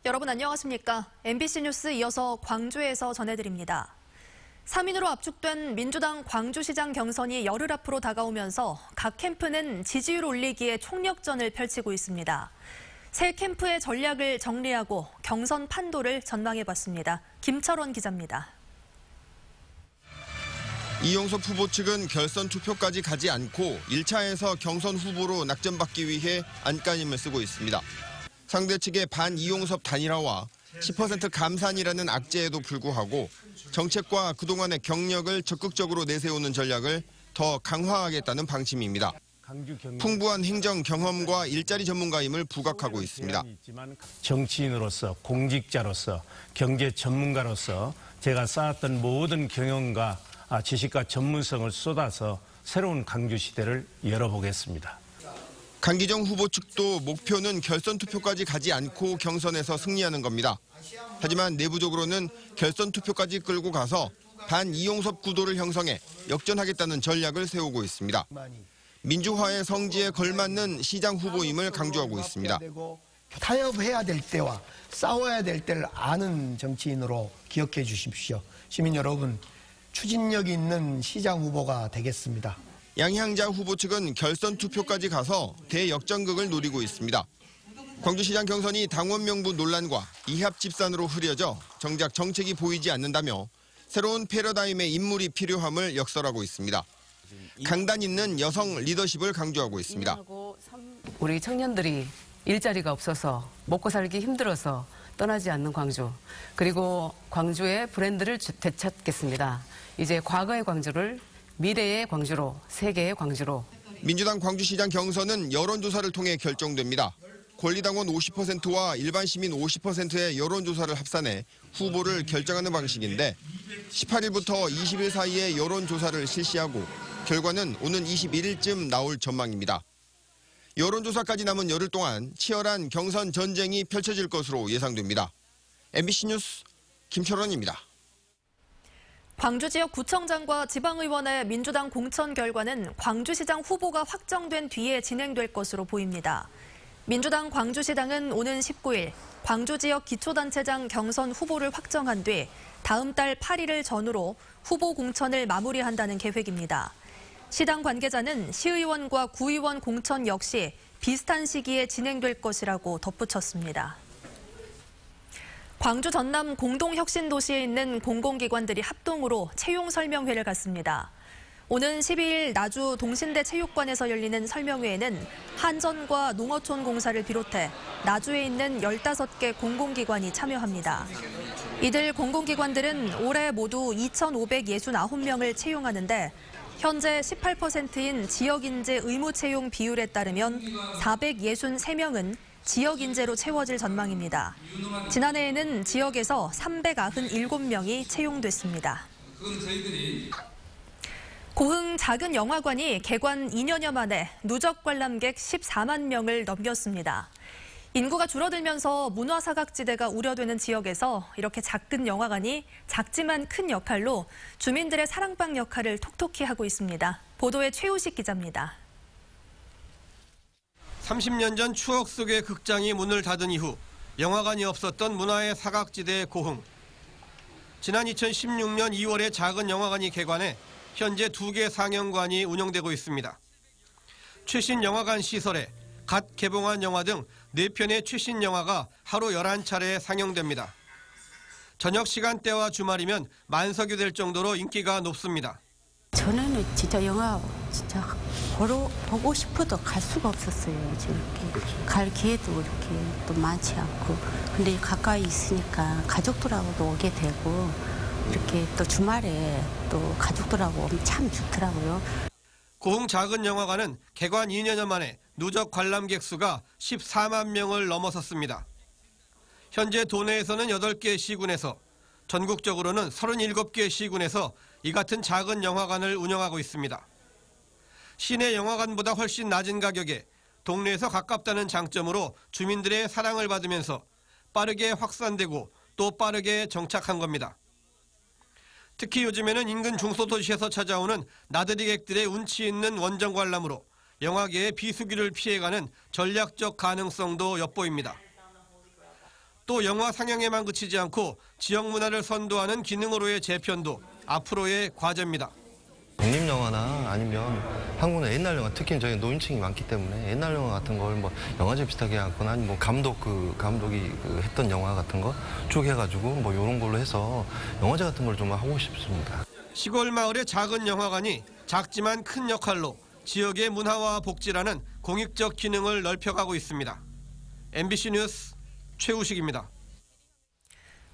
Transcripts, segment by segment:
여러분 안녕하십니까? MBC 뉴스 이어서 광주에서 전해드립니다. 3인으로 압축된 민주당 광주시장 경선이 열흘 앞으로 다가오면서 각 캠프는 지지율 올리기에 총력전을 펼치고 있습니다. 새 캠프의 전략을 정리하고 경선 판도를 전망해봤습니다. 김철원 기자입니다. 이용섭 후보 측은 결선 투표까지 가지 않고 1차에서 경선 후보로 낙점받기 위해 안간힘을 쓰고 있습니다. 상대 측의 반이용섭 단일화와 10% 감산이라는 악재에도 불구하고 정책과 그동안의 경력을 적극적으로 내세우는 전략을 더 강화하겠다는 방침입니다. 풍부한 행정 경험과 일자리 전문가임을 부각하고 있습니다. 정치인으로서, 공직자로서, 경제 전문가로서 제가 쌓았던 모든 경영과 지식과 전문성을 쏟아서 새로운 광주 시대를 열어보겠습니다. 강기정 후보 측도 목표는 결선 투표까지 가지 않고 경선에서 승리하는 겁니다. 하지만 내부적으로는 결선 투표까지 끌고 가서 반이용섭 구도를 형성해 역전하겠다는 전략을 세우고 있습니다. 민주화의 성지에 걸맞는 시장 후보임을 강조하고 있습니다. 타협해야 될 때와 싸워야 될 때를 아는 정치인으로 기억해 주십시오. 시민 여러분, 추진력 있는 시장 후보가 되겠습니다. 양향자 후보 측은 결선 투표까지 가서 대역전극을 노리고 있습니다. 광주시장 경선이 당원 명부 논란과 이합 집산으로 흐려져 정작 정책이 보이지 않는다며 새로운 패러다임의 인물이 필요함을 역설하고 있습니다. 강단 있는 여성 리더십을 강조하고 있습니다. 우리 청년들이 일자리가 없어서 먹고 살기 힘들어서 떠나지 않는 광주, 그리고 광주의 브랜드를 되찾겠습니다. 이제 과거의 광주를 미래의 광주로, 세계의 광주로. 민주당 광주시장 경선은 여론조사를 통해 결정됩니다. 권리당원 50%와 일반 시민 50%의 여론조사를 합산해 후보를 결정하는 방식인데 18일부터 20일 사이에 여론조사를 실시하고 결과는 오는 21일쯤 나올 전망입니다. 여론조사까지 남은 열흘 동안 치열한 경선 전쟁이 펼쳐질 것으로 예상됩니다. MBC 뉴스 김철원입니다. 광주 지역 구청장과 지방의원의 민주당 공천 결과는 광주시장 후보가 확정된 뒤에 진행될 것으로 보입니다. 민주당 광주시당은 오는 19일 광주 지역 기초단체장 경선 후보를 확정한 뒤 다음 달 8일을 전후로 후보 공천을 마무리한다는 계획입니다. 시당 관계자는 시의원과 구의원 공천 역시 비슷한 시기에 진행될 것이라고 덧붙였습니다. 광주 전남 공동혁신도시에 있는 공공기관들이 합동으로 채용설명회를 갖습니다. 오는 12일 나주 동신대 체육관에서 열리는 설명회에는 한전과 농어촌 공사를 비롯해 나주에 있는 15개 공공기관이 참여합니다. 이들 공공기관들은 올해 모두 2,569명을 채용하는데 현재 18%인 지역인재 의무 채용 비율에 따르면 463명은 지역인재로 채워질 전망입니다. 지난해에는 지역에서 397명이 채용됐습니다. 고흥 작은 영화관이 개관 2년여 만에 누적 관람객 14만 명을 넘겼습니다. 인구가 줄어들면서 문화사각지대가 우려되는 지역에서 이렇게 작은 영화관이 작지만 큰 역할로 주민들의 사랑방 역할을 톡톡히 하고 있습니다. 보도에 최우식 기자입니다. 30년 전 추억 속의 극장이 문을 닫은 이후 영화관이 없었던 문화의 사각지대 고흥. 지난 2016년 2월에 작은 영화관이 개관해 현재 2개 상영관이 운영되고 있습니다. 최신 영화관 시설에 갓 개봉한 영화 등 4편의 최신 영화가 하루 11차례 상영됩니다. 저녁 시간대와 주말이면 만석이 될 정도로 인기가 높습니다. 전에는 진짜 영화 보고 싶어도 갈 수가 없었어요. 이렇게 갈 기회도 이렇게 또 많지 않고. 근데 가까이 있으니까 가족들하고도 오게 되고 이렇게 또 주말에 또 가족들하고 오면 참 좋더라고요. 고흥 작은 영화관은 개관 2년여 만에 누적 관람객 수가 14만 명을 넘어섰습니다. 현재 도내에서는 8개 시군에서 전국적으로는 37개 시군에서 이 같은 작은 영화관을 운영하고 있습니다. 시내 영화관보다 훨씬 낮은 가격에 동네에서 가깝다는 장점으로 주민들의 사랑을 받으면서 빠르게 확산되고 또 빠르게 정착한 겁니다. 특히 요즘에는 인근 중소도시에서 찾아오는 나들이객들의 운치 있는 원정 관람으로 영화계의 비수기를 피해가는 전략적 가능성도 엿보입니다. 또 영화 상영에만 그치지 않고 지역 문화를 선도하는 기능으로의 재편도 앞으로의 과제입니다. 독립영화나 아니면 한국의 옛날 영화, 특히 저희 노인층이 많기 때문에 옛날 영화 같은 걸 뭐 영화제 비슷하게 하거나 아니면 뭐 감독이 했던 영화 같은 거 쭉 해가지고 뭐 이런 걸로 해서 영화제 같은 걸 좀 하고 싶습니다. 시골 마을의 작은 영화관이 작지만 큰 역할로 지역의 문화와 복지라는 공익적 기능을 넓혀가고 있습니다. MBC 뉴스 최우식입니다.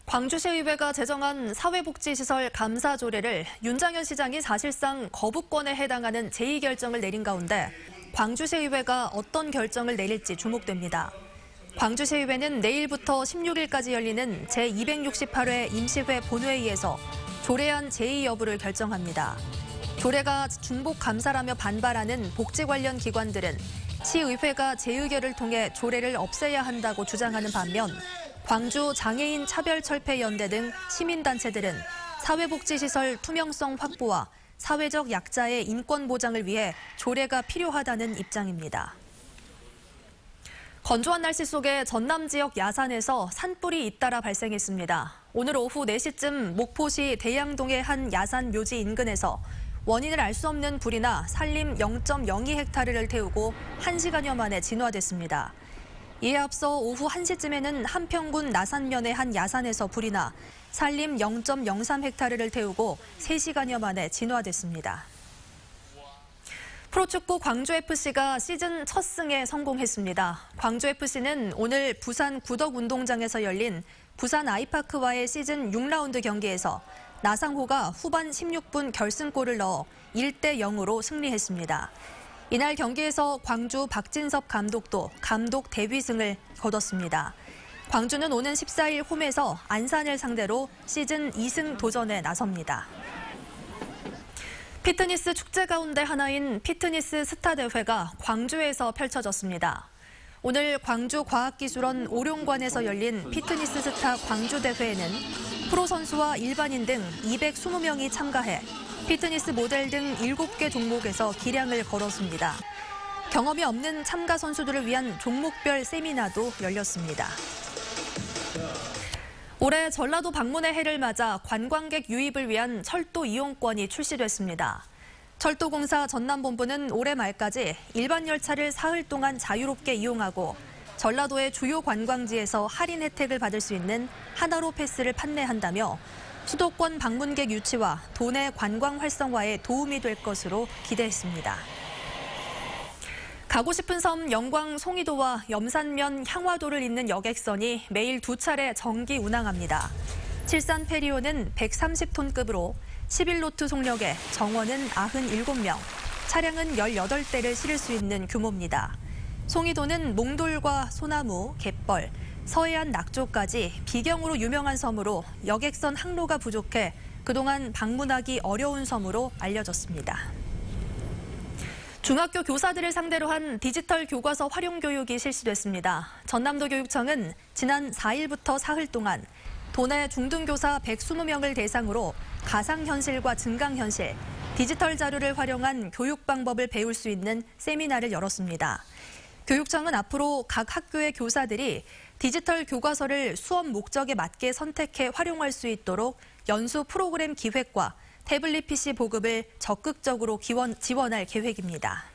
광주시의회가 제정한 사회복지시설 감사 조례를 윤장현 시장이 사실상 거부권에 해당하는 제2결정을 내린 가운데 광주시의회가 어떤 결정을 내릴지 주목됩니다. 광주시의회는 내일부터 16일까지 열리는 제268회 임시회 본회의에서 조례안 제의 여부를 결정합니다. 조례가 중복 감사라며 반발하는 복지 관련 기관들은 시의회가 재의결을 통해 조례를 없애야 한다고 주장하는 반면 광주 장애인 차별철폐연대 등 시민단체들은 사회복지시설 투명성 확보와 사회적 약자의 인권 보장을 위해 조례가 필요하다는 입장입니다. 건조한 날씨 속에 전남 지역 야산에서 산불이 잇따라 발생했습니다. 오늘 오후 4시쯤 목포시 대양동의 한 야산 묘지 인근에서 원인을 알 수 없는 불이 나 산림 0.02헥타르를 태우고 1시간여 만에 진화됐습니다. 이에 앞서 오후 1시쯤에는 한평군 나산면의 한 야산에서 불이 나 산림 0.03헥타르를 태우고 3시간여 만에 진화됐습니다. 프로축구 광주FC가 시즌 첫 승에 성공했습니다. 광주FC는 오늘 부산 구덕운동장에서 열린 부산 아이파크와의 시즌 6라운드 경기에서 나상호가 후반 16분 결승골을 넣어 1대0으로 승리했습니다. 이날 경기에서 광주 박진섭 감독도 감독 데뷔승을 거뒀습니다. 광주는 오는 14일 홈에서 안산을 상대로 시즌 2승 도전에 나섭니다. 피트니스 축제 가운데 하나인 피트니스 스타 대회가 광주에서 펼쳐졌습니다. 오늘 광주과학기술원 오룡관에서 열린 피트니스 스타 광주대회에는 프로 선수와 일반인 등 220명이 참가해 피트니스 모델 등 7개 종목에서 기량을 걸었습니다. 경험이 없는 참가 선수들을 위한 종목별 세미나도 열렸습니다. 올해 전라도 방문의 해를 맞아 관광객 유입을 위한 철도 이용권이 출시됐습니다. 철도공사 전남본부는 올해 말까지 일반 열차를 사흘 동안 자유롭게 이용하고 전라도의 주요 관광지에서 할인 혜택을 받을 수 있는 하나로 패스를 판매한다며 수도권 방문객 유치와 도내 관광 활성화에 도움이 될 것으로 기대했습니다. 가고 싶은 섬 영광 송이도와 염산면 향화도를 잇는 여객선이 매일 2차례 정기 운항합니다. 칠산 페리오는 130톤급으로 11노트 속력에 정원은 97명, 차량은 18대를 실을 수 있는 규모입니다. 송이도는 몽돌과 소나무, 갯벌, 서해안 낙조까지 비경으로 유명한 섬으로 여객선 항로가 부족해 그동안 방문하기 어려운 섬으로 알려졌습니다. 중학교 교사들을 상대로 한 디지털 교과서 활용 교육이 실시됐습니다. 전남도 교육청은 지난 4일부터 사흘 동안 도내 중등교사 120명을 대상으로 가상현실과 증강현실, 디지털 자료를 활용한 교육 방법을 배울 수 있는 세미나를 열었습니다. 교육청은 앞으로 각 학교의 교사들이 디지털 교과서를 수업 목적에 맞게 선택해 활용할 수 있도록 연수 프로그램 기획과 태블릿 PC 보급을 적극적으로 지원할 계획입니다.